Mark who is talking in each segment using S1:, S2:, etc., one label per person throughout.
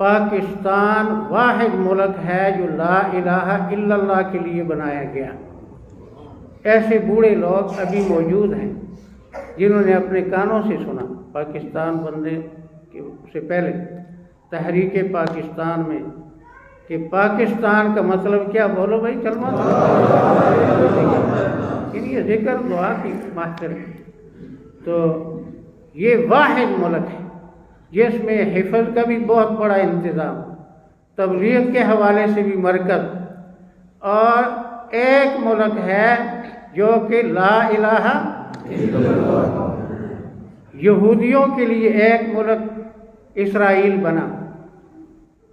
S1: پاکستان واحد ملک ہے جو لا الہ الا اللہ کے لیے بنایا گیا۔ ایسے بوڑھے لوگ ابھی موجود ہیں جنہوں نے اپنے کانوں سے سنا پاکستان بننے سے پہلے تحریک پاکستان میں کہ پاکستان کا مطلب کیا، بولو بھائی کلمہ یہ ذکر دعا کی محفل ہے۔ تو یہ واحد ملک ہے جس میں حفظ کا بھی بہت بڑا انتظام، تبلیغ کے حوالے سے بھی مرکز، اور ایک ملک ہے جو کہ لا الہ الا اللہ۔ یہودیوں کے لیے ایک ملک اسرائیل بنا،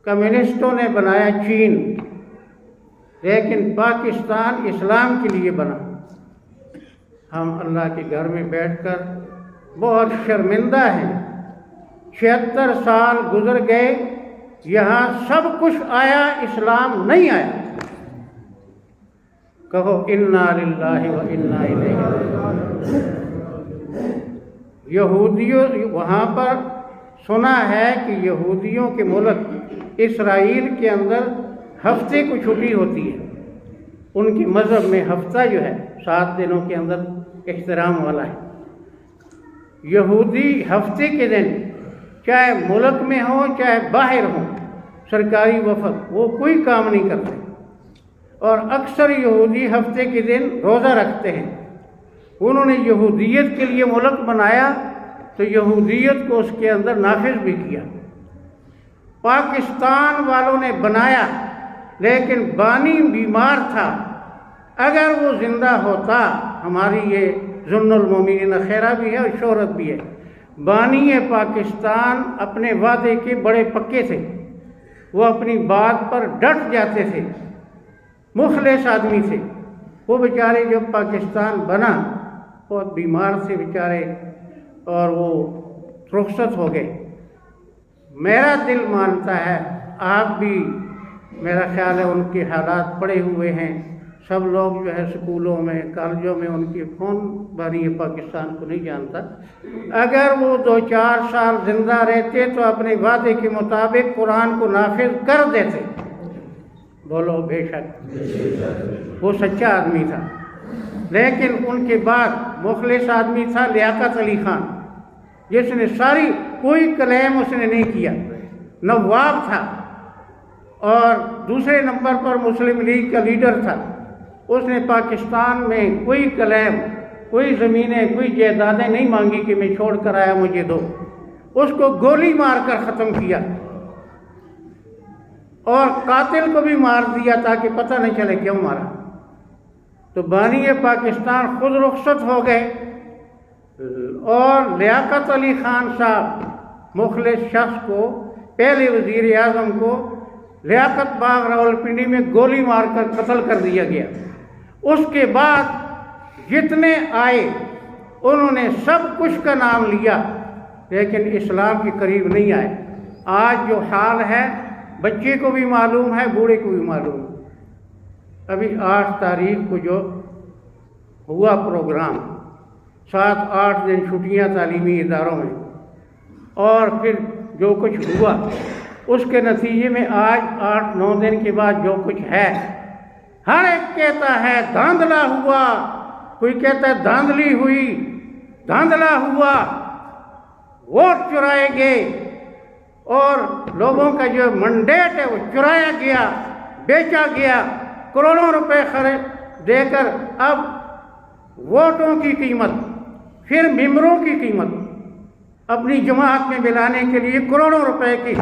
S1: کمیونسٹوں نے بنایا چین، لیکن پاکستان اسلام کے لیے بنا۔ ہم اللہ کے گھر میں بیٹھ کر بہت شرمندہ ہیں، 76 سال گزر گئے، یہاں سب کچھ آیا، اسلام نہیں آیا۔ کہو انا للہ و انا الیہ راجعون۔ یہودیوں وہاں پر سنا ہے کہ یہودیوں کے ملک اسرائیل کے اندر ہفتے کو چھٹی ہوتی ہے۔ ان کی مذہب میں ہفتہ جو ہے 7 دنوں کے اندر احترام والا ہے۔ یہودی ہفتے کے دن چاہے ملک میں ہوں چاہے باہر ہوں، سرکاری وفد، وہ کوئی کام نہیں کرتے، اور اکثر یہودی ہفتے کے دن روزہ رکھتے ہیں۔ انہوں نے یہودیت کے لیے ملک بنایا تو یہودیت کو اس کے اندر نافذ بھی کیا۔ پاکستان والوں نے بنایا لیکن بانی بیمار تھا، اگر وہ زندہ ہوتا، ہماری یہ ذن المومنین خیرہ بھی ہے اور شہرت بھی ہے، بانی پاکستان اپنے وعدے کے بڑے پکے تھے، وہ اپنی بات پر ڈٹ جاتے تھے، مخلص آدمی تھے۔ وہ بیچارے جب پاکستان بنا بہت بیمار تھے بیچارے، اور وہ رخصت ہو گئے۔ میرا دل مانتا ہے، آپ بھی میرا خیال ہے ان کے حالات پڑے ہوئے ہیں، سب لوگ جو ہے سکولوں میں کالجوں میں ان کی کون بانی پاکستان کو نہیں جانتا۔ اگر وہ 2-4 سال زندہ رہتے تو اپنے وعدے کے مطابق قرآن کو نافذ کر دیتے۔ بولو بے شک، وہ سچا آدمی تھا۔ لیکن ان کے بعد مخلص آدمی تھا لیاقت علی خان، جس نے ساری کوئی کلیم اس نے نہیں کیا، نواب تھا، اور دوسرے نمبر پر مسلم لیگ کا لیڈر تھا۔ اس نے پاکستان میں کوئی کلیم، کوئی زمینیں، کوئی جائیدادیں نہیں مانگی کہ میں چھوڑ کر آیا مجھے دو، اس کو گولی مار کر ختم کیا، اور قاتل کو بھی مار دیا تاکہ پتہ نہیں چلے کیوں مارا۔ تو بانی پاکستان خود رخصت ہو گئے، اور لیاقت علی خان صاحب مخلص شخص کو، پہلے وزیر اعظم کو لیاقت باغ راولپنڈی میں گولی مار کر قتل کر دیا گیا۔ اس کے بعد جتنے آئے انہوں نے سب کچھ کا نام لیا لیکن اسلام کے قریب نہیں آئے۔ آج جو حال ہے بچے کو بھی معلوم ہے، بوڑھے کو بھی معلوم ہے۔ ابھی 8 تاریخ کو جو ہوا پروگرام، 7-8 دن چھٹیاں تعلیمی اداروں میں، اور پھر جو کچھ ہوا اس کے نتیجے میں آج 8-9 دن کے بعد جو کچھ ہے، ہر ایک کہتا ہے دھاندلا ہوا، کوئی کہتا ہے دھاندلی ہوئی، دھاندلا ہوا، ووٹ چرائے گئے، اور لوگوں کا جو منڈیٹ ہے وہ چرایا گیا، بیچا گیا، کروڑوں روپے خرچ دے کر۔ اب ووٹوں کی قیمت، پھر ممبروں کی قیمت، اپنی جماعت میں ملانے کے لیے کروڑوں روپے کی۔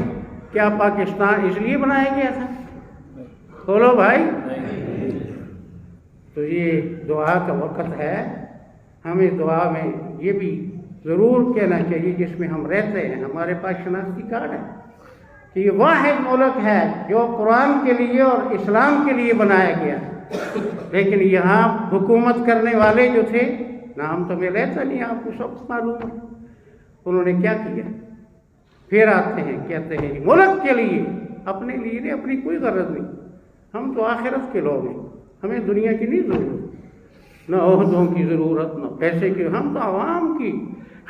S1: کیا پاکستان اس لیے بنایا گیا تھا؟ بولو بھائی۔ تو یہ دعا کا وقت ہے، ہمیں دعا میں یہ بھی ضرور کہنا چاہیے جس میں ہم رہتے ہیں، ہمارے پاس شناختی کارڈ ہے کہ یہ واحد ملک ہے جو قرآن کے لیے اور اسلام کے لیے بنایا گیا، لیکن یہاں حکومت کرنے والے جو تھے، نام تو میں لیتا نہیں، آپ کو سب معلوم ہے انہوں نے کیا کیا۔ پھر آتے ہیں کہتے ہیں ملک کے لیے، اپنے لیے نہیں، اپنی کوئی غرض نہیں، ہم تو آخرت کے لوگ ہیں، ہمیں دنیا کی نہیں ضرورت، نہ عہدوں کی ضرورت، نہ پیسے کی، ہم تو عوام کی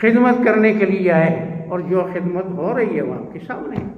S1: خدمت کرنے کے لیے آئے ہیں، اور جو خدمت ہو رہی ہے وہ آپ کے سامنے ہے۔